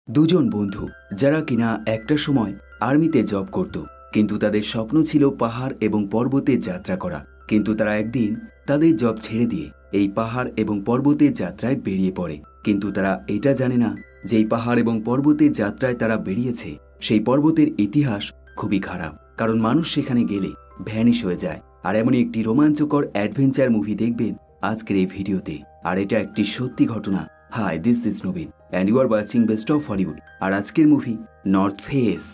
দুজন বন্ধু যারা কিনা একটা সময় আর্মিতে জব করত, কিন্তু তাদের স্বপ্ন ছিল পাহাড় এবং পর্বতে যাত্রা করা। কিন্তু তারা একদিন তাদের জব ছেড়ে দিয়ে এই পাহাড় এবং পর্বতের যাত্রায় বেরিয়ে পড়ে। কিন্তু তারা এটা জানে না যে এই পাহাড় এবং পর্বতের যাত্রায় তারা বেরিয়েছে, সেই পর্বতের ইতিহাস খুবই খারাপ, কারণ মানুষ সেখানে গেলে ভ্যানিশ হয়ে যায়। আর এমনই একটি রোমাঞ্চকর অ্যাডভেঞ্চার মুভি দেখবেন আজকের এই ভিডিওতে। আর এটা একটি সত্যি ঘটনা। হাই, দিস ইজ নবীন and you are watching Best of Hollywood। আর আজকের মুভি নর্থ ফেস।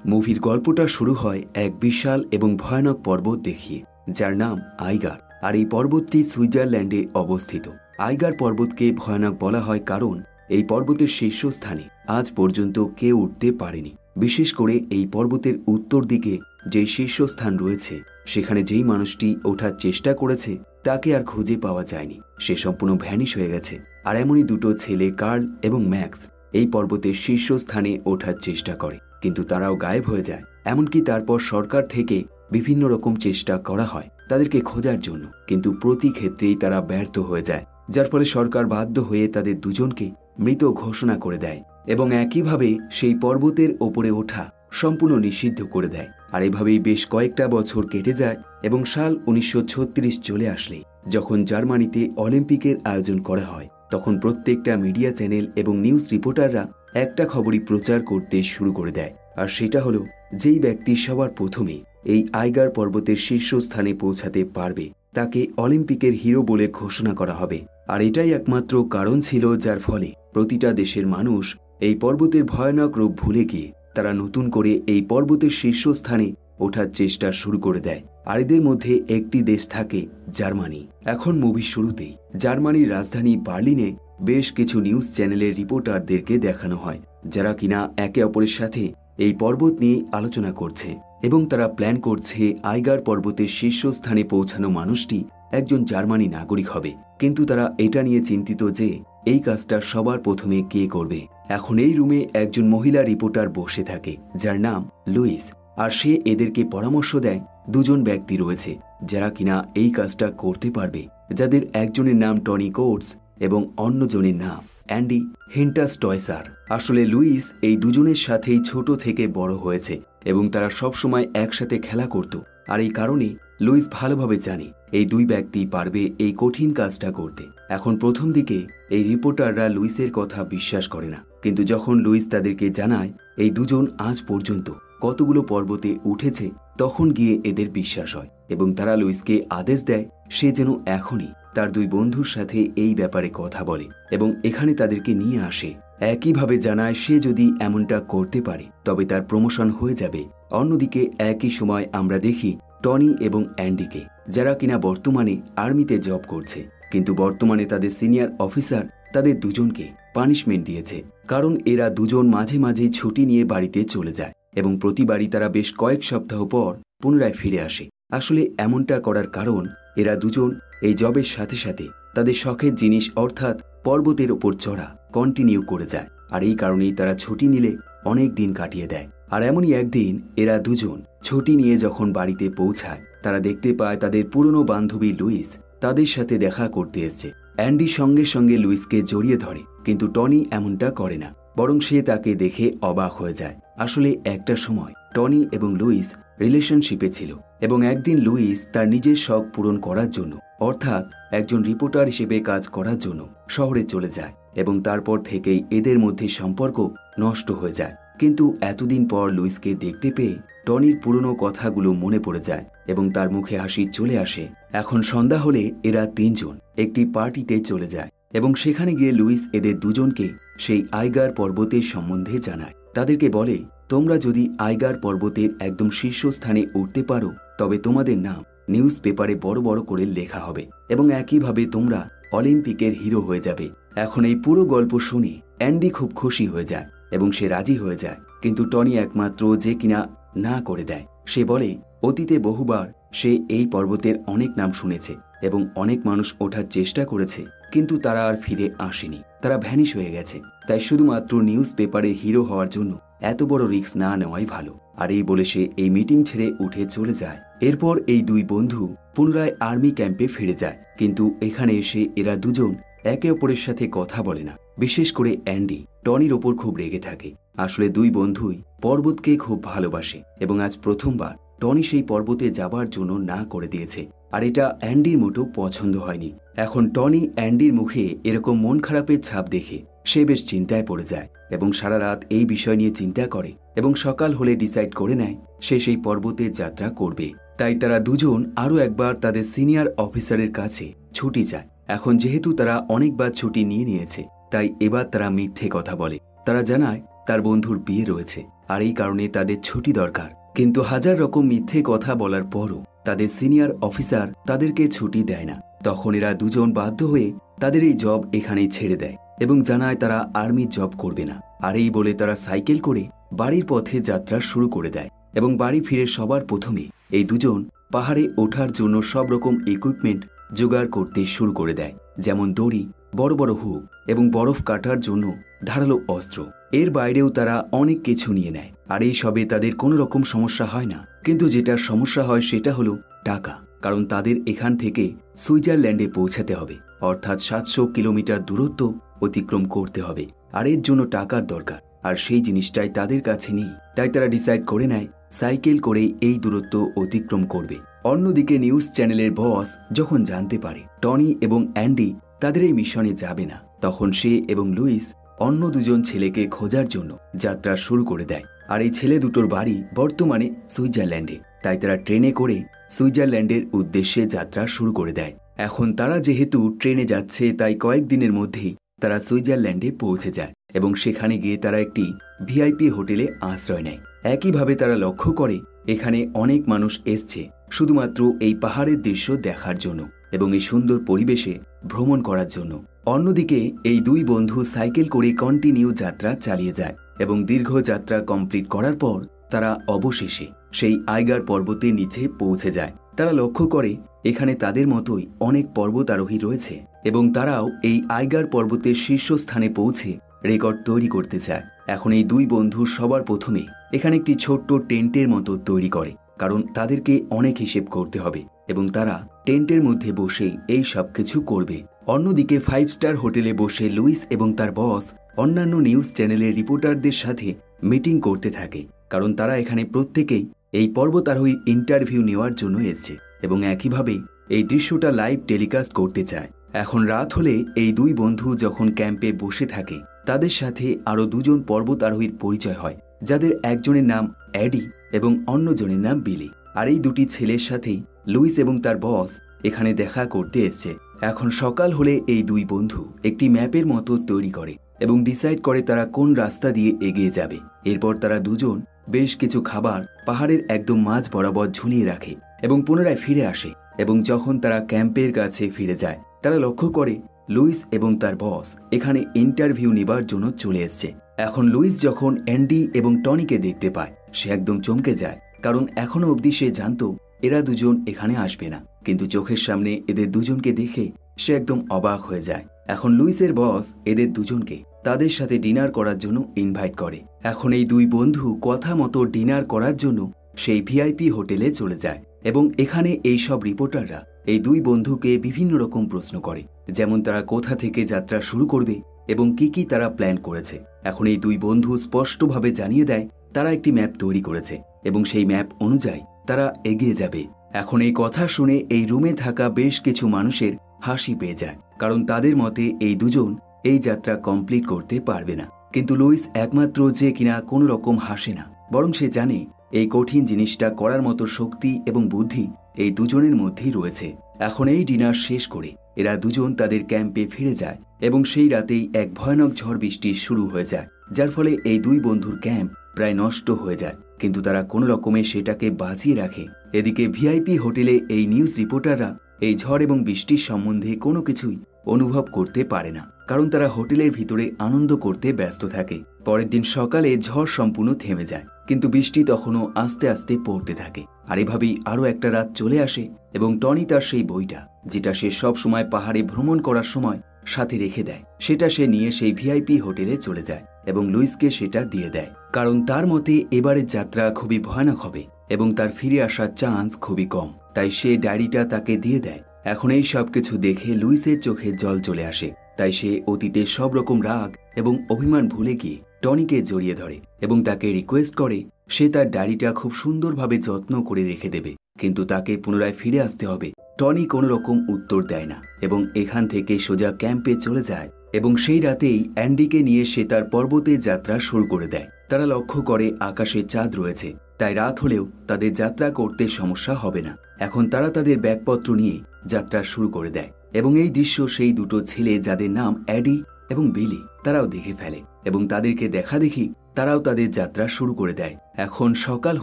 মুভির গল্পটা শুরু হয় এক বিশাল এবং ভয়ানক পর্বত দেখিয়ে, যার নাম আইগার। আর এই পর্বতটি সুইজারল্যান্ডে অবস্থিত। আইগার পর্বতকে ভয়ানক বলা হয় কারণ এই পর্বতের শীর্ষস্থানে আজ পর্যন্ত কেউ উঠতে পারেনি। বিশেষ করে এই পর্বতের উত্তর দিকে যেই শীর্ষস্থান রয়েছে, সেখানে যেই মানুষটি ওঠার চেষ্টা করেছে তাকে আর খুঁজে পাওয়া যায়নি, সে সম্পূর্ণ ভ্যানিশ হয়ে গেছে। আর এমনই দুটো ছেলে, কার্ল এবং ম্যাক্স, এই পর্বতের শীর্ষস্থানে ওঠার চেষ্টা করে, কিন্তু তারাও গায়েব হয়ে যায়। এমনকি তারপর সরকার থেকে বিভিন্ন রকম চেষ্টা করা হয় তাদেরকে খোঁজার জন্য, কিন্তু প্রতি ক্ষেত্রেই তারা ব্যর্থ হয়ে যায়, যার ফলে সরকার বাধ্য হয়ে তাদের দুজনকে মৃত ঘোষণা করে দেয় এবং একইভাবে সেই পর্বতের ওপরে ওঠা সম্পূর্ণ নিষিদ্ধ করে দেয়। আর এভাবেই বেশ কয়েকটা বছর কেটে যায় এবং সাল 1936 চলে আসলে, যখন জার্মানিতে অলিম্পিকের আয়োজন করা হয়, তখন প্রত্যেকটা মিডিয়া চ্যানেল এবং নিউজ রিপোর্টাররা একটা খবরই প্রচার করতে শুরু করে দেয়। আর সেটা হলো, যেই ব্যক্তি সবার প্রথমে এই আইগার পর্বতের শীর্ষস্থানে পৌঁছাতে পারবে তাকে অলিম্পিকের হিরো বলে ঘোষণা করা হবে। আর এটাই একমাত্র কারণ ছিল যার ফলে প্রতিটা দেশের মানুষ এই পর্বতের ভয়ানক রূপ ভুলে গিয়ে তারা নতুন করে এই পর্বতের শীর্ষস্থানে ওঠার চেষ্টা শুরু করে দেয়। আর এদের মধ্যে একটি দেশ থাকে জার্মানি। এখন মুভির শুরুতেই জার্মানির রাজধানী বার্লিনে বেশ কিছু নিউজ চ্যানেলের রিপোর্টারদেরকে দেখানো হয়, যারা কিনা একে অপরের সাথে এই পর্বত নিয়ে আলোচনা করছে এবং তারা প্ল্যান করছে আইগার পর্বতের শীর্ষস্থানে পৌঁছানো মানুষটি একজন জার্মানি নাগরিক হবে। কিন্তু তারা এটা নিয়ে চিন্তিত যে এই কাজটা সবার প্রথমে কে করবে। এখন এই রুমে একজন মহিলা রিপোর্টার বসে থাকে, যার নাম লুইস। আর সে এদেরকে পরামর্শ দেয় দুজন ব্যক্তি রয়েছে যারা কিনা এই কাজটা করতে পারবে, যাদের একজনের নাম টনি কোটস এবং অন্যজনের নাম অ্যান্ডি হিন্টারস্টয়সার। আসলে লুইস এই দুজনের সাথেই ছোট থেকে বড় হয়েছে এবং তারা সবসময় একসাথে খেলা করত। আর এই কারণে লুইস ভালোভাবে জানে এই দুই ব্যক্তি পারবে এই কঠিন কাজটা করতে। এখন প্রথম দিকে এই রিপোর্টাররা লুইসের কথা বিশ্বাস করে না, কিন্তু যখন লুইস তাদেরকে জানায় এই দুজন আজ পর্যন্ত কতগুলো পর্বতে উঠেছে, তখন গিয়ে এদের বিশ্বাস হয় এবং তারা লুইসকে আদেশ দেয় সে যেন এখনই তার দুই বন্ধুর সাথে এই ব্যাপারে কথা বলে এবং এখানে তাদেরকে নিয়ে আসে। একইভাবে জানায় সে যদি এমনটা করতে পারে তবে তার প্রমোশন হয়ে যাবে। অন্যদিকে একই সময় আমরা দেখি টনি এবং অ্যান্ডিকে, যারা কিনা বর্তমানে আর্মিতে জব করছে, কিন্তু বর্তমানে তাদের সিনিয়র অফিসার তাদের দুজনকে পানিশমেন্ট দিয়েছে, কারণ এরা দুজন মাঝে মাঝে ছুটি নিয়ে বাড়িতে চলে যায় এবং প্রতিবারই তারা বেশ কয়েক সপ্তাহ পর পুনরায় ফিরে আসে। আসলে এমনটা করার কারণ এরা দুজন এই জবের সাথে সাথে তাদের শখের জিনিস অর্থাৎ পর্বতের ওপর চড়া কন্টিনিউ করে যায়। আর এই কারণেই তারা ছুটি নিলে অনেক দিন কাটিয়ে দেয়। আর এমনই একদিন এরা দুজন ছুটি নিয়ে যখন বাড়িতে পৌঁছায়, তারা দেখতে পায় তাদের পুরনো বান্ধবী লুইস তাদের সাথে দেখা করতে এসছে। অ্যান্ডি সঙ্গে সঙ্গে লুইসকে জড়িয়ে ধরে, কিন্তু টনি এমনটা করে না, বরং সে তাকে দেখে অবাক হয়ে যায়। আসলে একটা সময় টনি এবং লুইস রিলেশনশিপে ছিল এবং একদিন লুইস তার নিজের শখ পূরণ করার জন্য, অর্থাৎ একজন রিপোর্টার হিসেবে কাজ করার জন্য শহরে চলে যায় এবং তারপর থেকেই এদের মধ্যে সম্পর্ক নষ্ট হয়ে যায়। কিন্তু এতদিন পর লুইসকে দেখতে পেয়ে টনির পুরনো কথাগুলো মনে পড়ে যায় এবং তার মুখে হাসি চলে আসে। এখন সন্ধ্যা হলে এরা তিনজন একটি পার্টিতে চলে যায় এবং সেখানে গিয়ে লুইস এদের দুজনকে সেই আইগার পর্বতের সম্বন্ধে জানায়। তাদেরকে বলে, তোমরা যদি আইগার পর্বতের একদম শীর্ষস্থানে উঠতে পারো তবে তোমাদের নাম নিউজ পেপারে বড় বড় করে লেখা হবে এবং একইভাবে তোমরা অলিম্পিকের হিরো হয়ে যাবে। এখন এই পুরো গল্প শুনে অ্যান্ডি খুব খুশি হয়ে যায় এবং সে রাজি হয়ে যায়, কিন্তু টনি একমাত্র যে কিনা না করে দেয়। সে বলে অতীতে বহুবার সে এই পর্বতের অনেক নাম শুনেছে এবং অনেক মানুষ ওঠার চেষ্টা করেছে, কিন্তু তারা আর ফিরে আসেনি, তারা ভ্যানিশ হয়ে গেছে। তাই শুধুমাত্র নিউজ পেপারে হিরো হওয়ার জন্য এত বড় রিস্ক না নেওয়াই ভালো। আর এই বলে সে এই মিটিং ছেড়ে উঠে চলে যায়। এরপর এই দুই বন্ধু পুনরায় আর্মি ক্যাম্পে ফিরে যায়, কিন্তু এখানে এসে এরা দুজন একে অপরের সাথে কথা বলে না। বিশেষ করে অ্যান্ডি টনির ওপর খুব রেগে থাকে। আসলে দুই বন্ধুই পর্বতকে খুব ভালোবাসে এবং আজ প্রথমবার টনি সেই পর্বতে যাবার জন্য না করে দিয়েছে। আর এটা অ্যান্ডির মোটেও পছন্দ হয়নি। এখন টনি অ্যান্ডির মুখে এরকম মন খারাপের ছাপ দেখে সে বেশ চিন্তায় পড়ে যায় এবং সারা রাত এই বিষয় নিয়ে চিন্তা করে এবং সকাল হলে ডিসাইড করে নেয় সে সেই পর্বতে যাত্রা করবে। তাই তারা দুজন আরও একবার তাদের সিনিয়র অফিসারের কাছে ছুটি চায়। এখন যেহেতু তারা অনেকবার ছুটি নিয়ে নিয়েছে তাই এবার তারা মিথ্যে কথা বলে। তারা জানায় তার বন্ধুর বিয়ে রয়েছে আর এই কারণে তাদের ছুটি দরকার। কিন্তু হাজার রকম মিথ্যে কথা বলার পরও তাদের সিনিয়র অফিসার তাদেরকে ছুটি দেয় না। তখন এরা দুজন বাধ্য হয়ে তাদের এই জব এখানেই ছেড়ে দেয় এবং জানায় তারা আর্মি জব করবে না। আর এই বলে তারা সাইকেল করে বাড়ির পথে যাত্রা শুরু করে দেয় এবং বাড়ি ফিরে সবার প্রথমে এই দুজন পাহাড়ে ওঠার জন্য সব রকম ইকুইপমেন্ট জোগাড় করতে শুরু করে দেয়, যেমন দড়ি, বড় বড় হুক এবং বরফ কাটার জন্য ধারালো অস্ত্র। এর বাইরেও তারা অনেক কিছু নিয়ে নেয়। আর এই সবে তাদের কোনো রকম সমস্যা হয় না। কিন্তু যেটা সমস্যা হয় সেটা হলো টাকা, কারণ তাদের এখান থেকে সুইজারল্যান্ডে পৌঁছাতে হবে, অর্থাৎ 700 কিলোমিটার দূরত্ব অতিক্রম করতে হবে। আর এর জন্য টাকার দরকার, আর সেই জিনিসটাই তাদের কাছে নেই। তাই তারা ডিসাইড করে নেয় সাইকেল করে এই দূরত্ব অতিক্রম করবে। অন্যদিকে নিউজ চ্যানেলের বস যখন জানতে পারে টনি এবং অ্যান্ডি তাদের এই মিশনে যাবে না, তখন সে এবং লুইস অন্য দুজন ছেলেকে খোঁজার জন্য যাত্রা শুরু করে দেয়। আর এই ছেলে দুটোর বাড়ি বর্তমানে সুইজারল্যান্ডে। তাই তারা ট্রেনে করে সুইজারল্যান্ডের উদ্দেশ্যে যাত্রা শুরু করে দেয়। এখন তারা যেহেতু ট্রেনে যাচ্ছে তাই কয়েকদিনের মধ্যেই তারা সুইজারল্যান্ডে পৌঁছে যায় এবং সেখানে গিয়ে তারা একটি ভিআইপি হোটেলে আশ্রয় নেয়। একইভাবে তারা লক্ষ্য করে এখানে অনেক মানুষ এসছে শুধুমাত্র এই পাহাড়ের দৃশ্য দেখার জন্য এবং এই সুন্দর পরিবেশে ভ্রমণ করার জন্য। অন্যদিকে এই দুই বন্ধু সাইকেল করে কন্টিনিউ যাত্রা চালিয়ে যায় এবং দীর্ঘ যাত্রা কমপ্লিট করার পর তারা অবশেষে সেই আইগার পর্বতের নিচে পৌঁছে যায়। তারা লক্ষ্য করে এখানে তাদের মতোই অনেক পর্বতারোহী রয়েছে এবং তারাও এই আইগার পর্বতের শীর্ষস্থানে পৌঁছে রেকর্ড তৈরি করতে চায়। এখন এই দুই বন্ধু সবার প্রথমে এখানে একটি ছোট্ট টেন্টের মতো তৈরি করে, কারণ তাদেরকে অনেক হিসেব করতে হবে এবং তারা টেন্টের মধ্যে বসে এই সব কিছু করবে। অন্যদিকে 5 স্টার হোটেলে বসে লুইস এবং তার বস অন্যান্য নিউজ চ্যানেলের রিপোর্টারদের সাথে মিটিং করতে থাকে, কারণ তারা এখানে প্রত্যেকেই এই পর্বতারোহীর ইন্টারভিউ নেওয়ার জন্য এসছে এবং একইভাবে এই দৃশ্যটা লাইভ টেলিকাস্ট করতে চায়। এখন রাত হলে এই দুই বন্ধু যখন ক্যাম্পে বসে থাকে তাদের সাথে আরও দুজন পর্বতারোহীর পরিচয় হয়, যাদের একজনের নাম অ্যাডি এবং অন্যজনের নাম বিলি। আর এই দুটি ছেলের সাথেই লুইস এবং তার বস এখানে দেখা করতে এসছে। এখন সকাল হলে এই দুই বন্ধু একটি ম্যাপের মতো তৈরি করে এবং ডিসাইড করে তারা কোন রাস্তা দিয়ে এগিয়ে যাবে। এরপর তারা দুজন বেশ কিছু খাবার পাহাড়ের একদম মাঝ বরাবর ঝুলিয়ে রাখে এবং পুনরায় ফিরে আসে। এবং যখন তারা ক্যাম্পের কাছে ফিরে যায় তারা লক্ষ্য করে লুইস এবং তার বস এখানে ইন্টারভিউ নেবার জন্য চলে এসছে। এখন লুইস যখন অ্যান্ডি এবং টনিকে দেখতে পায় সে একদম চমকে যায়, কারণ এখনো অবধি সে জানতো এরা দুজন এখানে আসবে না, কিন্তু চোখের সামনে এদের দুজনকে দেখে সে একদম অবাক হয়ে যায়। এখন লুইসের বস এদের দুজনকে তাদের সাথে ডিনার করার জন্য ইনভাইট করে। এখন এই দুই বন্ধু কথা মতো ডিনার করার জন্য সেই ভিআইপি হোটেলে চলে যায় এবং এখানে এই সব রিপোর্টাররা এই দুই বন্ধুকে বিভিন্ন রকম প্রশ্ন করে, যেমন তারা কোথা থেকে যাত্রা শুরু করবে এবং কি কি তারা প্ল্যান করেছে। এখন এই দুই বন্ধু স্পষ্টভাবে জানিয়ে দেয় তারা একটি ম্যাপ তৈরি করেছে এবং সেই ম্যাপ অনুযায়ী তারা এগিয়ে যাবে। এখন এই কথা শুনে এই রুমে থাকা বেশ কিছু মানুষের হাসি পেয়ে যায়, কারণ তাদের মতে এই দুজন এই যাত্রা কমপ্লিট করতে পারবে না। কিন্তু লুইস একমাত্র যে কিনা কোনো রকম হাসে না, বরং সে জানে এই কঠিন জিনিসটা করার মতো শক্তি এবং বুদ্ধি এই দুজনের মধ্যেই রয়েছে। এখন এই ডিনার শেষ করে এরা দুজন তাদের ক্যাম্পে ফিরে যায় এবং সেই রাতেই এক ভয়ানক ঝড় বৃষ্টি শুরু হয়ে যায়, যার ফলে এই দুই বন্ধুর ক্যাম্প প্রায় নষ্ট হয়ে যায়। কিন্তু তারা কোনো রকমে সেটাকে বাঁচিয়ে রাখে। এদিকে ভিআইপি হোটেলে এই নিউজ রিপোর্টাররা এই ঝড় এবং বৃষ্টির সম্বন্ধে কোনো কিছুই অনুভব করতে পারে না, কারণ তারা হোটেলের ভিতরে আনন্দ করতে ব্যস্ত থাকে। পরের দিন সকালে ঝড় সম্পূর্ণ থেমে যায়, কিন্তু বৃষ্টি তখনও আস্তে আস্তে পড়তে থাকে। আর এভাবেই আরও একটা রাত চলে আসে এবং টনি তার সেই বইটা, যেটা সে সব সময় পাহাড়ে ভ্রমণ করার সময় সাথে রেখে দেয়, সেটা সে নিয়ে সেই ভিআইপি হোটেলে চলে যায় এবং লুইসকে সেটা দিয়ে দেয়, কারণ তার মতে এবারের যাত্রা খুবই ভয়ানক হবে এবং তার ফিরে আসার চান্স খুবই কম। তাই সে ডায়েরিটা তাকে দিয়ে দেয়। এখন এই সব কিছু দেখে লুইসের চোখে জল চলে আসে তাই সে অতীতে সব রকম রাগ এবং অভিমান ভুলে গিয়ে টনিকে জড়িয়ে ধরে এবং তাকে রিকোয়েস্ট করে সে তার ডায়েরিটা খুব সুন্দরভাবে যত্ন করে রেখে দেবে, কিন্তু তাকে পুনরায় ফিরে আসতে হবে। টনি কোনো রকম উত্তর দেয় না এবং এখান থেকে সোজা ক্যাম্পে চলে যায় এবং সেই রাতেই অ্যান্ডিকে নিয়ে সে তার পর্বতে যাত্রা শুরু করে দেয়। তারা লক্ষ্য করে আকাশে চাঁদ রয়েছে, তাই রাত হলেও তাদের যাত্রা করতে সমস্যা হবে না। এখন তারা তাদের ব্যাগপত্র নিয়ে যাত্রা শুরু করে দেয় এবং এই দৃশ্য সেই দুটো ছেলে যাদের নাম অ্যাডি এবং বিলি তারাও দেখে ফেলে এবং তাদেরকে দেখা দেখি তারাও তাদের যাত্রা শুরু করে দেয়। এখন সকাল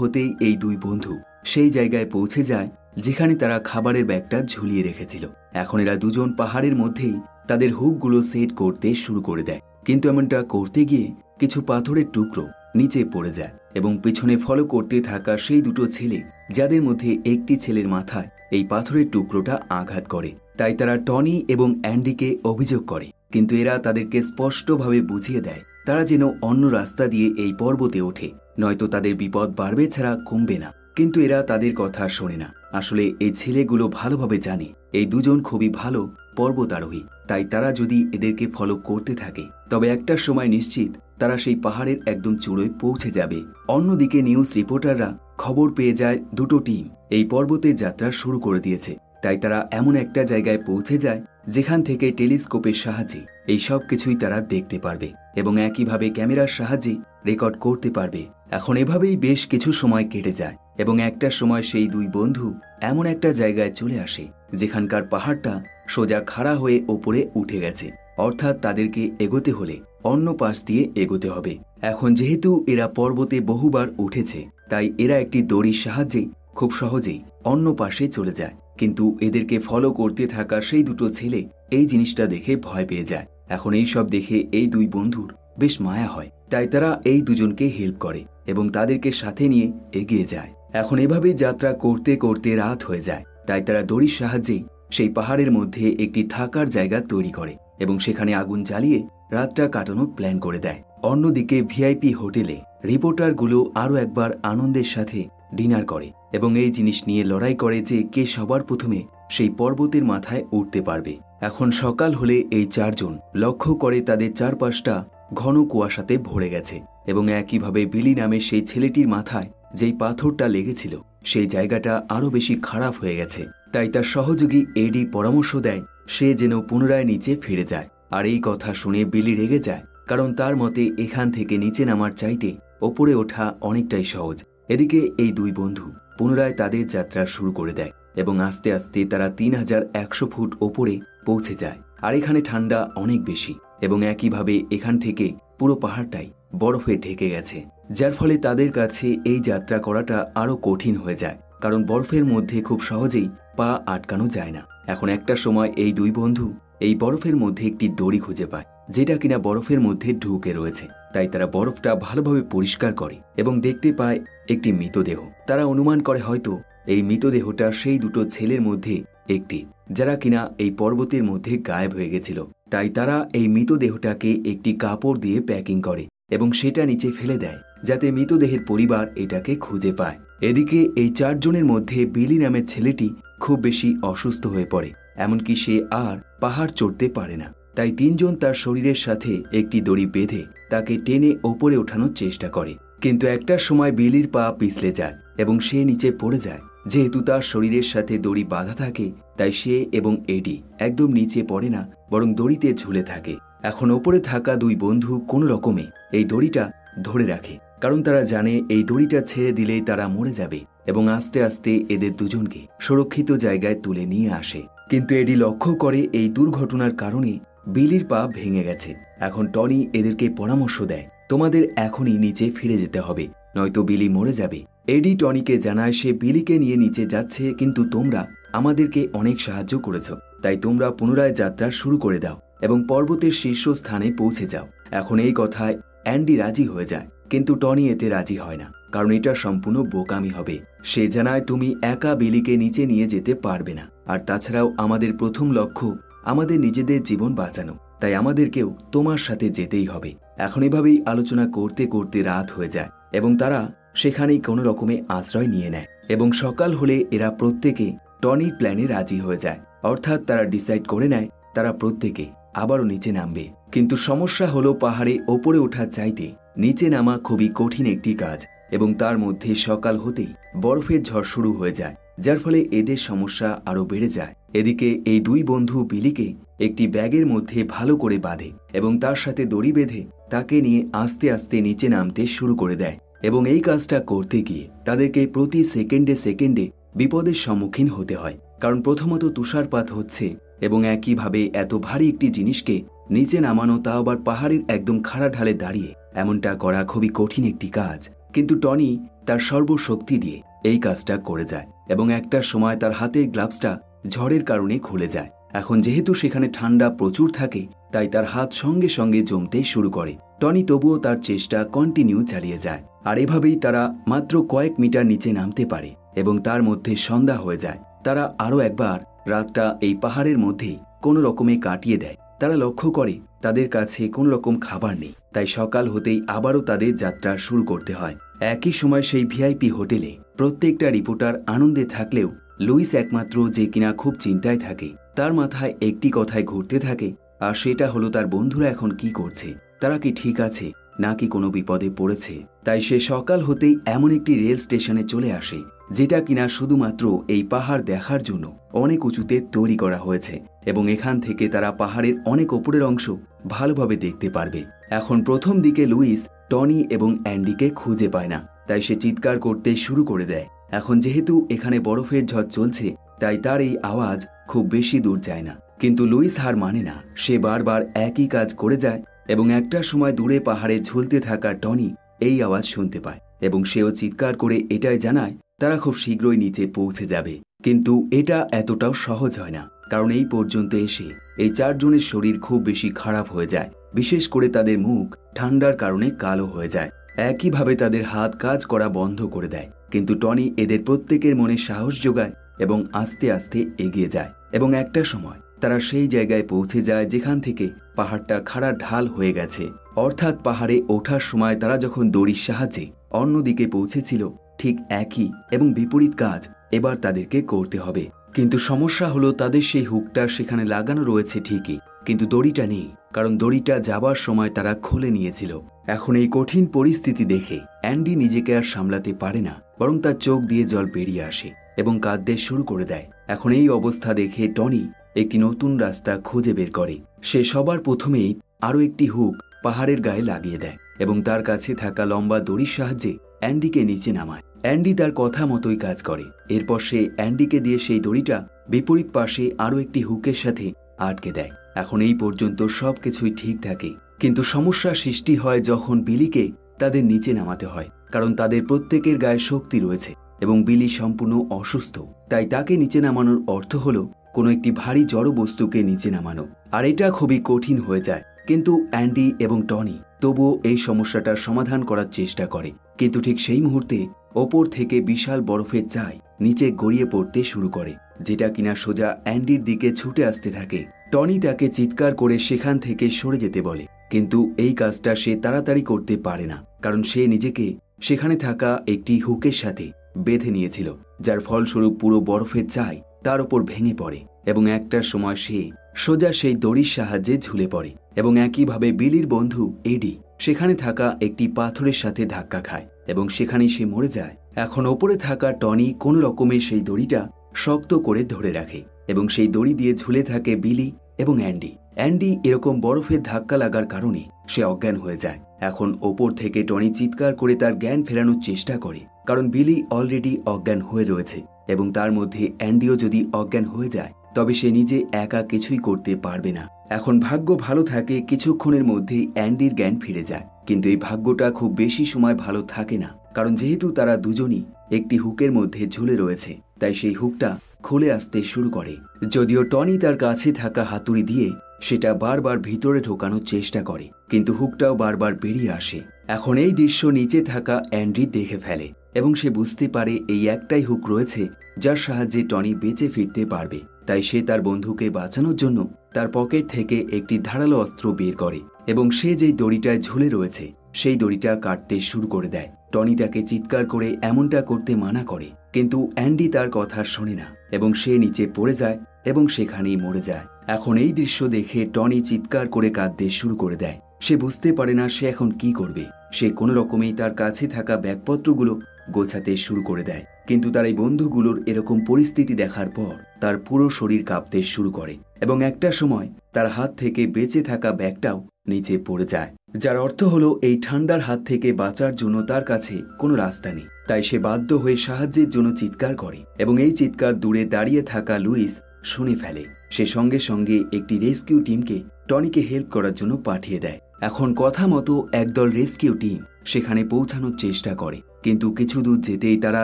হতেই এই দুই বন্ধু সেই জায়গায় পৌঁছে যায় যেখানে তারা খাবারের ব্যাগটা ঝুলিয়ে রেখেছিল। এখন এরা দুজন পাহাড়ের মধ্যেই তাদের হুকগুলো সেট করতে শুরু করে দেয়, কিন্তু এমনটা করতে গিয়ে কিছু পাথরের টুকরো নিচে পড়ে যায় এবং পিছনে ফলো করতে থাকা সেই দুটো ছেলে যাদের মধ্যে একটি ছেলের মাথায় এই পাথরের টুকরোটা আঘাত করে। তাই তারা টনি এবং অ্যান্ডিকে অভিযোগ করে, কিন্তু এরা তাদেরকে স্পষ্টভাবে বুঝিয়ে দেয় তারা যেন অন্য রাস্তা দিয়ে এই পর্বতে ওঠে, নয়তো তাদের বিপদ বাড়বে ছাড়া কমবে না। কিন্তু এরা তাদের কথা শোনে না। আসলে এই ছেলেগুলো ভালোভাবে জানে এই দুজন খুবই ভালো পর্বতারোহী, তাই তারা যদি এদেরকে ফলো করতে থাকে তবে একটা সময় নিশ্চিত তারা সেই পাহাড়ের একদম চূড়োয় পৌঁছে যাবে। অন্যদিকে নিউজ রিপোর্টাররা খবর পেয়ে যায় দুটো টিম এই পর্বতে যাত্রা শুরু করে দিয়েছে, তাই তারা এমন একটা জায়গায় পৌঁছে যায় যেখান থেকে টেলিস্কোপের সাহায্যে এই সব কিছুই তারা দেখতে পারবে এবং একইভাবে ক্যামেরার সাহায্যে রেকর্ড করতে পারবে। এখন এভাবেই বেশ কিছু সময় কেটে যায় এবং একটা সময় সেই দুই বন্ধু এমন একটা জায়গায় চলে আসে যেখানকার পাহাড়টা সোজা খাড়া হয়ে ওপরে উঠে গেছে, অর্থাৎ তাদেরকে এগোতে হলে অন্য পাশ দিয়ে এগোতে হবে। এখন যেহেতু এরা পর্বতে বহুবার উঠেছে তাই এরা একটি দড়ির সাহায্যে খুব সহজেই অন্য পাশে চলে যায়, কিন্তু এদেরকে ফলো করতে থাকা সেই দুটো ছেলে এই জিনিসটা দেখে ভয় পেয়ে যায়। এখন এই সব দেখে এই দুই বন্ধুর বেশ মায়া হয়, তাই তারা এই দুজনকে হেল্প করে এবং তাদেরকে সাথে নিয়ে এগিয়ে যায়। এখন এভাবেই যাত্রা করতে করতে রাত হয়ে যায়, তাই তারা দড়ির সাহায্যেই সেই পাহাড়ের মধ্যে একটি থাকার জায়গা তৈরি করে এবং সেখানে আগুন জ্বালিয়ে রাতটা কাটানোর প্ল্যান করে দেয়। অন্যদিকে ভিআইপি হোটেলে রিপোর্টারগুলো আরও একবার আনন্দের সাথে ডিনার করে এবং এই জিনিস নিয়ে লড়াই করে যে কে সবার প্রথমে সেই পর্বতের মাথায় উঠতে পারবে। এখন সকাল হলে এই চারজন লক্ষ্য করে তাদের চারপাশটা ঘন কুয়াশাতে ভরে গেছে এবং একইভাবে বিলি নামে সেই ছেলেটির মাথায় যেই পাথরটা লেগেছিল সেই জায়গাটা আরও বেশি খারাপ হয়ে গেছে। তাই তার সহযোগী এডি পরামর্শ দেয় সে যেন পুনরায় নিচে ফিরে যায়। আর এই কথা শুনে বিলি রেগে যায়, কারণ তার মতে এখান থেকে নিচে নামার চাইতে ওপরে ওঠা অনেকটাই সহজ। এদিকে এই দুই বন্ধু পুনরায় তাদের যাত্রা শুরু করে দেয় এবং আস্তে আস্তে তারা 3100 ফুট ওপরে পৌঁছে যায়। আর এখানে ঠান্ডা অনেক বেশি এবং একইভাবে এখান থেকে পুরো পাহাড়টাই বরফে ঢেকে গেছে, যার ফলে তাদের কাছে এই যাত্রা করাটা আরো কঠিন হয়ে যায়, কারণ বরফের মধ্যে খুব সহজেই পা আটকানো যায় না। এখন একটা সময় এই দুই বন্ধু এই বরফের মধ্যে একটি দড়ি খুঁজে পায় যেটা কিনা বরফের মধ্যে ঢুকে রয়েছে। তাই তারা বরফটা ভালোভাবে পরিষ্কার করে এবং দেখতে পায় একটি মৃতদেহ। তারা অনুমান করে হয়তো এই মৃতদেহটা সেই দুটো ছেলের মধ্যে একটি, যারা কিনা এই পর্বতের মধ্যে গায়েব হয়ে গেছিল। তাই তারা এই মৃতদেহটাকে একটি কাপড় দিয়ে প্যাকিং করে এবং সেটা নিচে ফেলে দেয় যাতে মৃতদেহের পরিবার এটাকে খুঁজে পায়। এদিকে এই চারজনের মধ্যে বিলি নামের ছেলেটি খুব বেশি অসুস্থ হয়ে পড়ে, এমনকি সে আর পাহাড় চড়তে পারে না। তাই তিনজন তার শরীরের সাথে একটি দড়ি বেঁধে তাকে টেনে ওপরে ওঠানোর চেষ্টা করে, কিন্তু একটা সময় বিলির পা পিছলে যায় এবং সে নিচে পড়ে যায়। যেহেতু তার শরীরের সাথে দড়ি বাঁধা থাকে তাই সে এবং এডি একদম নিচে পড়ে না, বরং দড়িতে ঝুলে থাকে। এখন ওপরে থাকা দুই বন্ধু কোনো রকমে এই দড়িটা ধরে রাখে, কারণ তারা জানে এই দড়িটা ছেড়ে দিলেই তারা মরে যাবে এবং আস্তে আস্তে এদের দুজনকে সুরক্ষিত জায়গায় তুলে নিয়ে আসে। কিন্তু এডি লক্ষ্য করে এই দুর্ঘটনার কারণে বিলির পা ভেঙে গেছে। এখন টনি এদেরকে পরামর্শ দেয় তোমাদের এখনই নিচে ফিরে যেতে হবে, নয়তো বিলি মরে যাবে। এডি টনিকে জানায় সে বিলিকে নিয়ে নিচে যাচ্ছে, কিন্তু তোমরা আমাদেরকে অনেক সাহায্য করেছো, তাই তোমরা পুনরায় যাত্রা শুরু করে দাও এবং পর্বতের শীর্ষস্থানে পৌঁছে যাও। এখন এই কথায় অ্যান্ডি রাজি হয়ে যায়, কিন্তু টনি এতে রাজি হয় না, কারণ এটা সম্পূর্ণ বোকামি হবে। সে জানায় তুমি একা বিলিকে নিচে নিয়ে যেতে পারবে না, আর তাছাড়াও আমাদের প্রথম লক্ষ্য আমাদের নিজেদের জীবন বাঁচানো, তাই আমাদেরকেও তোমার সাথে যেতেই হবে। এখন এভাবেই আলোচনা করতে করতে রাত হয়ে যায় এবং তারা সেখানেই কোনো রকমে আশ্রয় নিয়ে নেয় এবং সকাল হলে এরা প্রত্যেকে টনির প্ল্যানে রাজি হয়ে যায়। অর্থাৎ তারা ডিসাইড করে নেয় তারা প্রত্যেকে আবারও নিচে নামবে। কিন্তু সমস্যা হলো পাহাড়ে ওপরে ওঠার চাইতে নিচে নামা খুবই কঠিন একটি কাজ, এবং তার মধ্যে সকাল হতেই বরফের ঝড় শুরু হয়ে যায়, যার ফলে এদের সমস্যা আরও বেড়ে যায়। এদিকে এই দুই বন্ধু বিলিকে একটি ব্যাগের মধ্যে ভালো করে বাঁধে এবং তার সাথে দড়ি বেঁধে তাকে নিয়ে আস্তে আস্তে নিচে নামতে শুরু করে দেয়। এবং এই কাজটা করতে গিয়ে তাদেরকে প্রতি সেকেন্ডে সেকেন্ডে বিপদের সম্মুখীন হতে হয়, কারণ প্রথমত তুষারপাত হচ্ছে এবং একইভাবে এত ভারী একটি জিনিসকে নিচে নামানো, তা আবার পাহাড়ের একদম খাড়া ঢালে দাঁড়িয়ে, এমনটা করা খুবই কঠিন একটি কাজ। কিন্তু টনি তার সর্বশক্তি দিয়ে এই কাজটা করে যায় এবং একটা সময় তার হাতের গ্লাভসটা ঝড়ের কারণে খুলে যায়। এখন যেহেতু সেখানে ঠান্ডা প্রচুর থাকে, তাই তার হাত সঙ্গে সঙ্গে জমতে শুরু করে। টনি তবুও তার চেষ্টা কন্টিনিউ চালিয়ে যায়, আর এভাবেই তারা মাত্র কয়েক মিটার নিচে নামতে পারে এবং তার মধ্যে সন্ধ্যা হয়ে যায়। তারা আরও একবার রাতটা এই পাহাড়ের মধ্যেই কোনো রকমে কাটিয়ে দেয়। তারা লক্ষ্য করে তাদের কাছে কোনো রকম খাবার নেই, তাই সকাল হতেই আবারও তাদের যাত্রা শুরু করতে হয়। একই সময় সেই ভিআইপি হোটেলে প্রত্যেকটা রিপোর্টার আনন্দে থাকলেও লুইস একমাত্র যে কিনা খুব চিন্তায় থাকে। তার মাথায় একটি কথাই ঘুরতে থাকে, আর সেটা হলো তার বন্ধুরা এখন কি করছে, তারা কি ঠিক আছে নাকি কোনো বিপদে পড়েছে। তাই সে সকাল হতেই এমন একটি রেল স্টেশনে চলে আসে, যেটা কিনা শুধুমাত্র এই পাহাড় দেখার জন্য অনেক উঁচুতে তৈরি করা হয়েছে এবং এখান থেকে তারা পাহাড়ের অনেক ওপরের অংশ ভালোভাবে দেখতে পারবে। এখন প্রথম দিকে লুইস টনি এবং অ্যান্ডিকে খুঁজে পায় না, তাই সে চিৎকার করতে শুরু করে দেয়। এখন যেহেতু এখানে বরফের ঝড় চলছে, তাই তার এই আওয়াজ খুব বেশি দূর যায় না। কিন্তু লুইস হার মানে না, সে বারবার একই কাজ করে যায় এবং একটা সময় দূরে পাহাড়ে ঝুলতে থাকা টনি এই আওয়াজ শুনতে পায় এবং সেও চিৎকার করে এটাই জানায় তারা খুব শীঘ্রই নিচে পৌঁছে যাবে। কিন্তু এটা এতটাও সহজ হয় না, কারণ এই পর্যন্ত এসে এই চারজনের শরীর খুব বেশি খারাপ হয়ে যায়, বিশেষ করে তাদের মুখ ঠান্ডার কারণে কালো হয়ে যায়। একইভাবে তাদের হাত কাজ করা বন্ধ করে দেয়। কিন্তু টনি এদের প্রত্যেকের মনে সাহস যোগায় এবং আস্তে আস্তে এগিয়ে যায় এবং একটা সময় তারা সেই জায়গায় পৌঁছে যায় যেখান থেকে পাহাড়টা খাড়া ঢাল হয়ে গেছে। অর্থাৎ পাহাড়ে ওঠার সময় তারা যখন দড়ির সাহায্যে অন্যদিকে পৌঁছেছিল, ঠিক একই এবং বিপরীত কাজ এবার তাদেরকে করতে হবে। কিন্তু সমস্যা হলো তাদের সেই হুকটা সেখানে লাগানো রয়েছে ঠিকই, কিন্তু দড়িটা নেই, কারণ দড়িটা যাবার সময় তারা খুলে নিয়েছিল। এখন এই কঠিন পরিস্থিতি দেখে অ্যান্ডি নিজেকে আর সামলাতে পারে না, বরং তার চোখ দিয়ে জল বেরিয়ে আসে এবং কাঁদতে শুরু করে দেয়। এখন এই অবস্থা দেখে টনি একটি নতুন রাস্তা খুঁজে বের করে। সে সবার প্রথমেই আরও একটি হুক পাহাড়ের গায়ে লাগিয়ে দেয় এবং তার কাছে থাকা লম্বা দড়ির সাহায্যে অ্যান্ডিকে নিচে নামায়। অ্যান্ডি তার কথা মতোই কাজ করে। এরপর সে অ্যান্ডিকে দিয়ে সেই দড়িটা বিপরীত পাশে আরও একটি হুকের সাথে আটকে দেয়। এখন এই পর্যন্ত সবকিছুই ঠিক থাকে, কিন্তু সমস্যা সৃষ্টি হয় যখন বিলিকে তাদের নিচে নামাতে হয়, কারণ তাদের প্রত্যেকের গায়ে শক্তি রয়েছে এবং বিলি সম্পূর্ণ অসুস্থ। তাই তাকে নিচে নামানোর অর্থ হলো কোনো একটি ভারী জড় বস্তুকে নিচে নামানো, আর এটা খুবই কঠিন হয়ে যায়। কিন্তু অ্যান্ডি এবং টনি তবুও এই সমস্যাটার সমাধান করার চেষ্টা করে। কিন্তু ঠিক সেই মুহূর্তে ওপর থেকে বিশাল বরফের চাই নিচে গড়িয়ে পড়তে শুরু করে, যেটা কিনা সোজা অ্যান্ডির দিকে ছুটে আসতে থাকে। টনি তাকে চিৎকার করে সেখান থেকে সরে যেতে বলে, কিন্তু এই কাজটা সে তাড়াতাড়ি করতে পারে না, কারণ সে নিজেকে সেখানে থাকা একটি হুকের সাথে বেঁধে নিয়েছিল, যার ফলস্বরূপ পুরো বরফের চাই তার উপর ভেঙে পড়ে এবং একটা সময় সে সোজা সেই দড়ির সাহায্যে ঝুলে পড়ে এবং একইভাবে বিলির বন্ধু এডি সেখানে থাকা একটি পাথরের সাথে ধাক্কা খায় এবং সেখানেই সে মরে যায়। এখন ওপরে থাকা টনি কোনো রকমে সেই দড়িটা শক্ত করে ধরে রাখে এবং সেই দড়ি দিয়ে ঝুলে থাকে বিলি এবং অ্যান্ডি। অ্যান্ডি এরকম বরফের ধাক্কা লাগার কারণে সে অজ্ঞান হয়ে যায়। এখন ওপর থেকে টনি চিৎকার করে তার জ্ঞান ফেরানোর চেষ্টা করে, কারণ বিলি অলরেডি অজ্ঞান হয়ে রয়েছে এবং তার মধ্যে অ্যান্ডিও যদি অজ্ঞান হয়ে যায় তবে সে নিজে একা কিছুই করতে পারবে না। এখন ভাগ্য ভালো থাকে, কিছুক্ষণের মধ্যেই অ্যান্ডির জ্ঞান ফিরে যায়, কিন্তু এই ভাগ্যটা খুব বেশি সময় ভালো থাকে না, কারণ যেহেতু তারা দুজনই একটি হুকের মধ্যে ঝুলে রয়েছে, তাই সেই হুকটা খুলে আসতে শুরু করে। যদিও টনি তার কাছে থাকা হাতুড়ি দিয়ে সেটা বারবার ভিতরে ঢোকানোর চেষ্টা করে, কিন্তু হুকটাও বারবার বেরিয়ে আসে। এখন এই দৃশ্য নিচে থাকা অ্যান্ডি দেখে ফেলে এবং সে বুঝতে পারে এই একটাই হুক রয়েছে যার সাহায্যে টনি বেঁচে ফিরতে পারবে। তাই সে তার বন্ধুকে বাঁচানোর জন্য তার পকেট থেকে একটি ধারালো অস্ত্র বের করে এবং সে যেই দড়িটায় ঝুলে রয়েছে সেই দড়িটা কাটতে শুরু করে দেয়। টনি তাকে চিৎকার করে এমনটা করতে মানা করে, কিন্তু অ্যান্ডি তার কথা শোনে না এবং সে নিচে পড়ে যায় এবং সেখানেই মরে যায়। এখন এই দৃশ্য দেখে টনি চিৎকার করে কাঁদতে শুরু করে দেয়। সে বুঝতে পারে না সে এখন কি করবে। সে কোনো রকমেই তার কাছে থাকা ব্যাগপত্রগুলো গোছাতে শুরু করে দেয়, কিন্তু তার এই বন্ধুগুলোর এরকম পরিস্থিতি দেখার পর তার পুরো শরীর কাঁপতে শুরু করে এবং একটা সময় তার হাত থেকে বেঁচে থাকা ব্যাগটাও নিচে পড়ে যায়, যার অর্থ হলো এই ঠান্ডার হাত থেকে বাঁচার জন্য তার কাছে কোনো রাস্তা নেই। তাই সে বাধ্য হয়ে সাহায্যের জন্য চিৎকার করে এবং এই চিৎকার দূরে দাঁড়িয়ে থাকা লুইস শুনে ফেলে। সে সঙ্গে সঙ্গে একটি রেস্কিউ টিমকে টনিকে হেল্প করার জন্য পাঠিয়ে দেয়। এখন কথা মতো একদল রেস্কিউ টিম সেখানে পৌঁছানোর চেষ্টা করে, কিন্তু কিছু দূর যেতেই তারা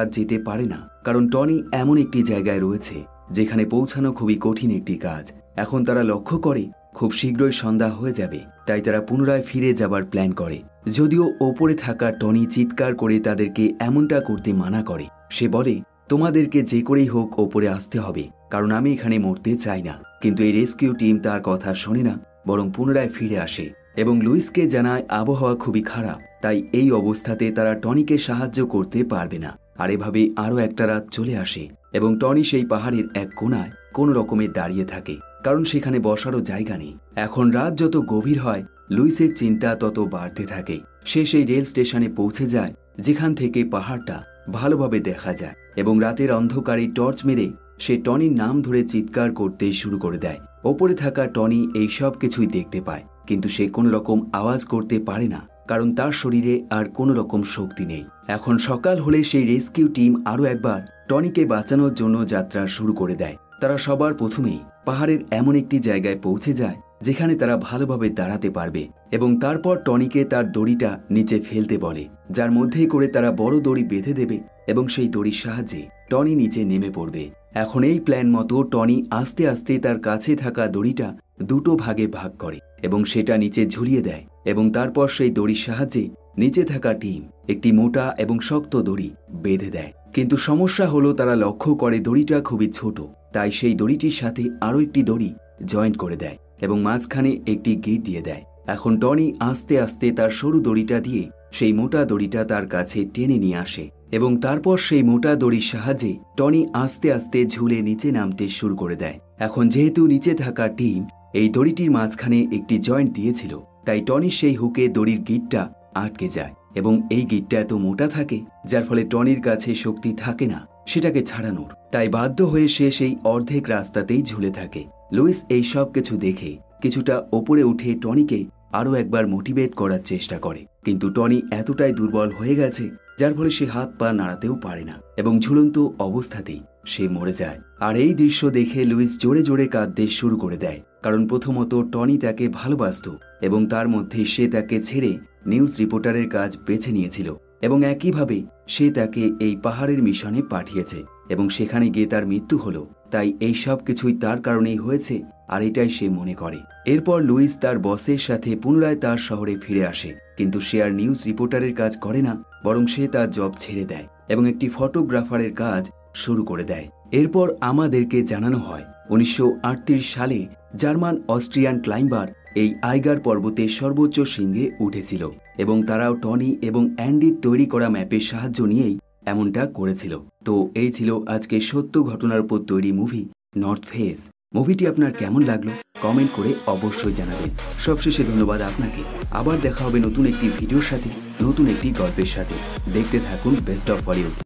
যেতে পারে না, কারণ টনি এমন একটি জায়গায় রয়েছে যেখানে পৌঁছানো খুবই কঠিন একটি কাজ। এখন তারা লক্ষ্য করে খুব শীঘ্রই সন্ধ্যা হয়ে যাবে, তাই তারা পুনরায় ফিরে যাবার প্ল্যান করে। যদিও ওপরে থাকা টনি চিৎকার করে তাদেরকে এমনটা করতে মানা করে। সে বলে, তোমাদেরকে যে করেই হোক ওপরে আসতে হবে, কারণ আমি এখানে মরতে চাই না। কিন্তু এই রেস্কিউ টিম তার কথা শোনে না, বরং পুনরায় ফিরে আসে এবং লুইসকে জানায় আবহাওয়া খুবই খারাপ, তাই এই অবস্থাতে তারা টনিকে সাহায্য করতে পারবে না। আর এভাবে আরও একটা রাত চলে আসে এবং টনি সেই পাহাড়ের এক কোণায় কোনো রকমে দাঁড়িয়ে থাকে, কারণ সেখানে বসারও জায়গা নেই। এখন রাত যত গভীর হয় লুইসের চিন্তা তত বাড়তে থাকে। সে সেই রেল স্টেশনে পৌঁছে যায় যেখান থেকে পাহাড়টা ভালোভাবে দেখা যায় এবং রাতের অন্ধকারে টর্চ মেরে সে টনির নাম ধরে চিৎকার করতে শুরু করে দেয়। ওপরে থাকা টনি এই সব কিছুই দেখতে পায়, কিন্তু সে কোনো রকম আওয়াজ করতে পারে না, কারণ তার শরীরে আর কোনো রকম শক্তি নেই। এখন সকাল হলে সেই রেস্কিউ টিম আরও একবার টনিকে বাঁচানোর জন্য যাত্রা শুরু করে দেয়। তারা সবার প্রথমেই পাহাড়ের এমন একটি জায়গায় পৌঁছে যায় যেখানে তারা ভালোভাবে দাঁড়াতে পারবে এবং তারপর টনিকে তার দড়িটা নিচে ফেলতে বলে, যার মধ্যেই করে তারা বড় দড়ি বেঁধে দেবে এবং সেই দড়ির সাহায্যে টনি নিচে নেমে পড়বে। এখন এই প্ল্যান মতো টনি আস্তে আস্তে তার কাছে থাকা দড়িটা দুটো ভাগে ভাগ করে এবং সেটা নিচে ঝুলিয়ে দেয় এবং তারপর সেই দড়ির সাহায্যে নিচে থাকা টিম একটি মোটা এবং শক্ত দড়ি বেঁধে দেয়। কিন্তু সমস্যা হলো তারা লক্ষ্য করে দড়িটা খুবই ছোট, তাই সেই দড়িটির সাথে আরও একটি দড়ি জয়েন্ট করে দেয় এবং মাঝখানে একটি গিট দিয়ে দেয়। এখন টনি আস্তে আস্তে তার সরু দড়িটা দিয়ে সেই মোটা দড়িটা তার কাছে টেনে নিয়ে আসে এবং তারপর সেই মোটা দড়ির সাহায্যে টনি আস্তে আস্তে ঝুলে নিচে নামতে শুরু করে দেয়। এখন যেহেতু নিচে থাকা টিম এই দড়িটির মাঝখানে একটি জয়েন্ট দিয়েছিল, তাই টনির সেই হুকে দড়ির গিটটা আটকে যায় এবং এই গিটটা এত মোটা থাকে যার ফলে টনির কাছে শক্তি থাকে না সেটাকে ছাড়ানোর। তাই বাধ্য হয়ে সে সেই অর্ধেক রাস্তাতেই ঝুলে থাকে। লুইস এই সব কিছু দেখে কিছুটা ওপরে উঠে টনিকে আরও একবার মোটিভেট করার চেষ্টা করে, কিন্তু টনি এতটাই দুর্বল হয়ে গেছে যার ফলে সে হাত পা নাড়াতেও পারে না এবং ঝুলন্ত অবস্থাতেই সে মরে যায়। আর এই দৃশ্য দেখে লুইস জোরে জোরে কাঁদতে শুরু করে দেয়, কারণ প্রথমত টনি তাকে ভালোবাসত এবং তার মধ্যে সে তাকে ছেড়ে নিউজ রিপোর্টারের কাজ বেছে নিয়েছিল এবং একইভাবে সে তাকে এই পাহাড়ের মিশনে পাঠিয়েছে এবং সেখানে গিয়ে তার মৃত্যু হলো। তাই এই সব কিছুই তার কারণেই হয়েছে আর এটাই সে মনে করে। এরপর লুইস তার বসের সাথে পুনরায় তার শহরে ফিরে আসে, কিন্তু সে আর নিউজ রিপোর্টারের কাজ করে না, বরং সে তার জব ছেড়ে দেয় এবং একটি ফটোগ্রাফারের কাজ শুরু করে দেয়। এরপর আমাদেরকে জানানো হয় 1938 সালে জার্মান অস্ট্রিয়ান ক্লাইম্বার এই আইগার পর্বতের সর্বোচ্চ শৃঙ্গে উঠেছিল এবং তারাও টনি এবং অ্যান্ডির তৈরি করা ম্যাপের সাহায্য নিয়েই এমনটা করেছিল। তো এই ছিল আজকে সত্য ঘটনার উপর তৈরি মুভি নর্থ ফেস। মুভিটি আপনার কেমন লাগলো কমেন্ট করে অবশ্যই জানাবেন। সবশেষে ধন্যবাদ আপনাকে। আবার দেখা হবে নতুন একটি ভিডিওর সাথে, নতুন একটি গল্পের সাথে। দেখতে থাকুন বেস্ট অফ বলিউড।